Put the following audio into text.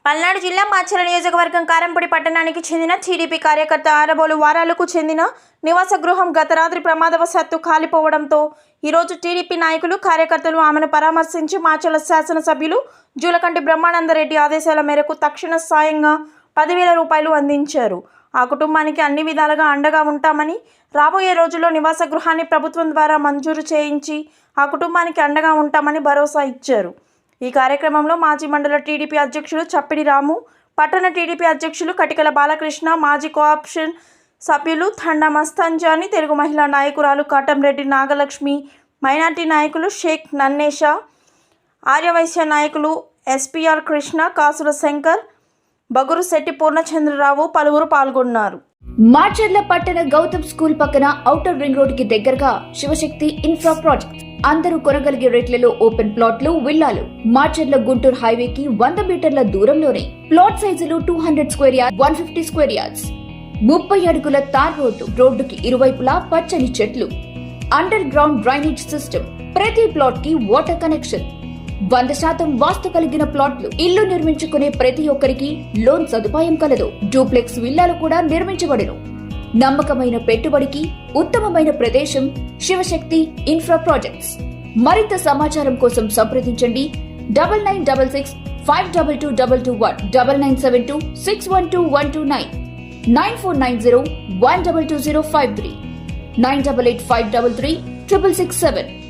పల్నాడు జిల్లా మాచర్ల నియోజకవర్గం కారంపూడి పట్టణానికి చెందిన టీడీపీ కార్యకర్త ఆరబోలు వారాలకు చెందిన నివాస గృహం గత రాత్రి ప్రమాదవశాత్తు కాలిపోవడంతో ఈరోజు టీడీపీ నాయకులు కార్యకర్తలు ఆమెను పరామర్శించి మాచర్ల శాసనసభ్యులు జూలకంటి బ్రహ్మానందరెడ్డి ఆదేశాల మేరకు తక్షణ సాయంగా 10,000 రూపాయలు అందించారు. ఆ కుటుంబానికి అన్ని విధాలుగా అండగా ఉంటామని, రాబోయే రోజుల్లో నివాస గృహాన్ని ప్రభుత్వం ద్వారా మంజూరు చేయించి ఆ కుటుంబానికి అండగా ఉంటామని భరోసా ఇచ్చారు. ఈ కార్యక్రమంలో మాజీ మండల టీడీపీ అధ్యక్షులు చప్పిడి రాము, పట్టణ టీడీపీ అధ్యక్షులు కటికల బాలకృష్ణ, మాజీ కోఆప్షన్ సభ్యులు తండా మస్తాంజాని, తెలుగు మహిళా నాయకురాలు కాటంరెడ్డి నాగలక్ష్మి, మైనార్టీ నాయకులు షేక్ నన్నేషా, ఆర్యవైశ్య నాయకులు ఎస్పీఆర్ కృష్ణ, కాసుల శంకర్, బగురు శెట్టి పూర్ణచంద్రరావు పలువురు పాల్గొన్నారు. మాచర్ల పట్టణ గౌతమ్ స్కూల్ పక్కన ఔటర్ రింగ్ రోడ్ కి దగ్గరగా శివశక్తి ఇన్ఫ్రా ప్రాజెక్ట్. అందరూ కొనగలిగే రేట్లలో ఓపెన్ ప్లాట్లు, విల్లాలు. మాచర్ల గుంటూరు హైవేకి 100 మీటర్ల దూరంలోనే. ప్లాట్ సైజులు 200 స్క్వేర్ యార్డ్, 150 స్క్వేర్ యార్డ్స్. 30 అడుగుల తార్ రోడ్డు. రోడ్డుకి ఇరువైపులా పచ్చని చెట్లు. Under ground drainage system. ప్రతి ప్లాట్ కి వాటర్ కనెక్షన్. 100% వాస్తు కలిగిన ప్లాట్లు. ఇల్లు నిర్మించుకునే ప్రతి ఒక్కరికి లోన్ సదుపాయం కలదు. డూప్లెక్స్ విల్లాలు కూడా నిర్మించబడును. నమ్మకమైన పెట్టుబడికి ఉత్తమమైన ప్రదేశం శివశక్తి ఇన్ఫ్రా ప్రాజెక్ట్స్. మరింత సమాచారం కోసం సంప్రదించండి 9966 522221 9972 612129 9490 122053 988 533 667.